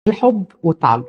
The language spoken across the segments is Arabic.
الحب والتعلق.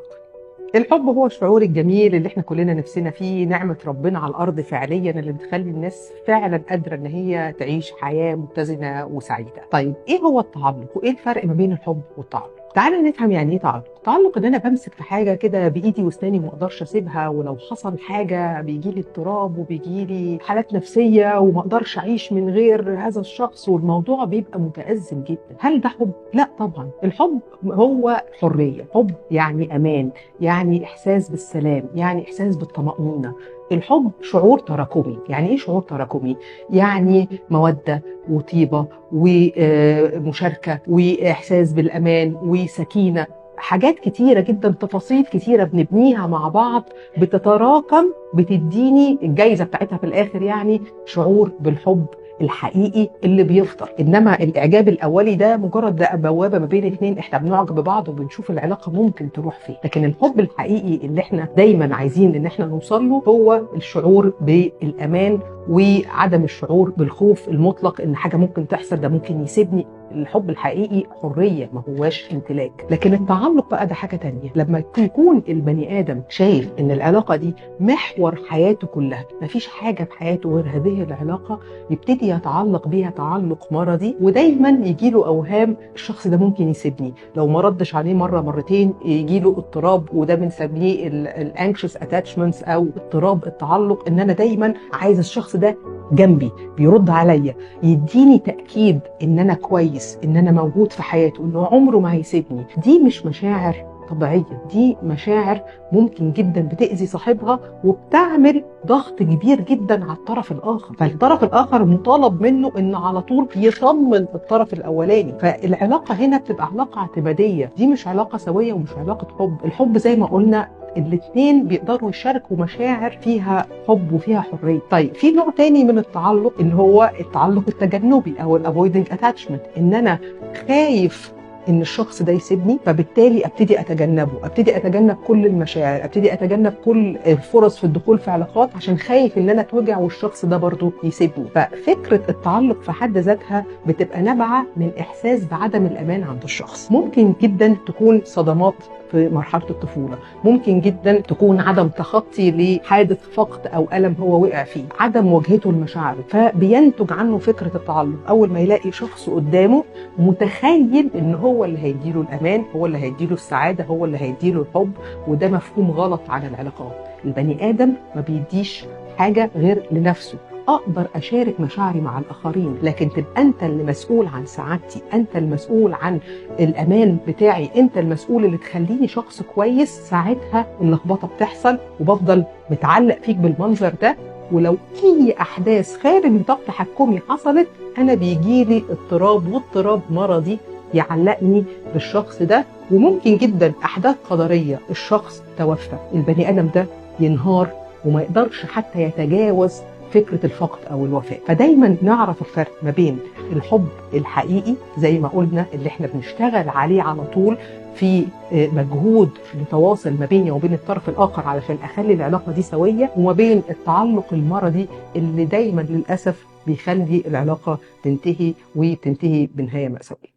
الحب هو الشعور الجميل اللي احنا كلنا نفسنا فيه، نعمة ربنا على الأرض فعليا اللي بتخلي الناس فعلا قادرة ان هي تعيش حياة متزنة وسعيدة. طيب ايه هو التعلق وايه الفرق ما بين الحب والتعلق؟ تعالى نفهم يعني ايه تعلق. التعلق ان انا بمسك في حاجة كده بايدي واسناني وما اقدرش اسيبها، ولو حصل حاجة بيجي لي اضطراب وبيجي لي حالات نفسية وما اقدرش اعيش من غير هذا الشخص، والموضوع بيبقى متأزم جدا. هل ده حب؟ لا طبعا. الحب هو حرية، حب يعني امان، يعني إحساس بالسلام، يعني إحساس بالطمأنينة. الحب شعور تراكمي. يعني إيه شعور تراكمي؟ يعني مودة وطيبة ومشاركة وإحساس بالأمان وسكينة، حاجات كتيرة جدا، تفاصيل كتيرة بنبنيها مع بعض بتتراكم بتديني الجايزة بتاعتها في الآخر، يعني شعور بالحب الحقيقي اللي بيفضل. انما الاعجاب الاولي ده مجرد ده بوابه ما بين اتنين، احنا بنعجب ببعض وبنشوف العلاقه ممكن تروح فين. لكن الحب الحقيقي اللي احنا دايما عايزين ان احنا نوصل له هو الشعور بالامان وعدم الشعور بالخوف المطلق ان حاجه ممكن تحصل، ده ممكن يسيبني. الحب الحقيقي حريه، ما هواش امتلاك. لكن التعلق بقى ده حاجه تانية. لما يكون البني ادم شايف ان العلاقه دي محور حياته كلها، مفيش حاجه في حياته غير هذه العلاقه، يبتدي يتعلق بيها تعلق مرضي، ودايما يجي له اوهام الشخص ده ممكن يسيبني، لو ما ردش عليه مره مرتين يجي له اضطراب، وده بنسميه الانكشس اتاتشمنتس او اضطراب التعلق، ان انا دايما عايز الشخص ده جنبي، بيرد عليا، يديني تاكيد ان انا كويس، ان انا موجود في حياته، انه عمره ما هيسيبني. دي مش مشاعر طبيعية، دي مشاعر ممكن جدا بتأذي صاحبها وبتعمل ضغط كبير جدا على الطرف الآخر، فالطرف الآخر مطالب منه إن على طول يطمن الطرف الأولاني. فالعلاقة هنا بتبقى علاقة اعتمادية، دي مش علاقة سوية ومش علاقة حب. الحب زي ما قلنا الاثنين بيقدروا يشاركوا مشاعر فيها حب وفيها حرية. طيب في نوع تاني من التعلق اللي هو التعلق التجنبي أو الافويدنج اتاتشمنت، إن أنا خايف ان الشخص ده يسيبني، فبالتالي ابتدي اتجنبه، ابتدي اتجنب كل المشاعر، ابتدي اتجنب كل الفرص في الدخول في علاقات عشان خايف ان انا اتوجع والشخص ده برضو يسيبني. ففكره التعلق في حد ذاتها بتبقى نابعه من احساس بعدم الامان عند الشخص. ممكن جدا تكون صدمات في مرحله الطفوله، ممكن جدا تكون عدم تخطي لحادث فقد او الم هو وقع فيه، عدم مواجهته لمشاعره، فبينتج عنه فكره التعلق. اول ما يلاقي شخص قدامه متخيل ان هو اللي هيديله الامان، هو اللي هيديله السعاده، هو اللي هيديله الحب، وده مفهوم غلط عن العلاقات. البني ادم ما بيديش حاجه غير لنفسه. اقدر اشارك مشاعري مع الاخرين، لكن تبقى انت اللي مسؤول عن سعادتي، انت المسؤول عن الامان بتاعي، انت المسؤول اللي تخليني شخص كويس. ساعتها اللخبطه بتحصل وبفضل متعلق فيك بالمنظر ده، ولو اي احداث خارج نطاق تحكمي حصلت انا بيجيلي اضطراب، واضطراب مرضي يعلقني بالشخص ده. وممكن جدا احداث قدريه، الشخص توفى، البني ادم ده ينهار وما يقدرش حتى يتجاوز فكرة الفقد أو الوفاة. فدايما نعرف الفرق ما بين الحب الحقيقي زي ما قلنا اللي احنا بنشتغل عليه على طول في مجهود لتواصل ما بيني وبين الطرف الآخر علشان أخلي العلاقة دي سوية، وما بين التعلق المرضي اللي دايما للأسف بيخلي العلاقة تنتهي وتنتهي بنهاية مأساوية.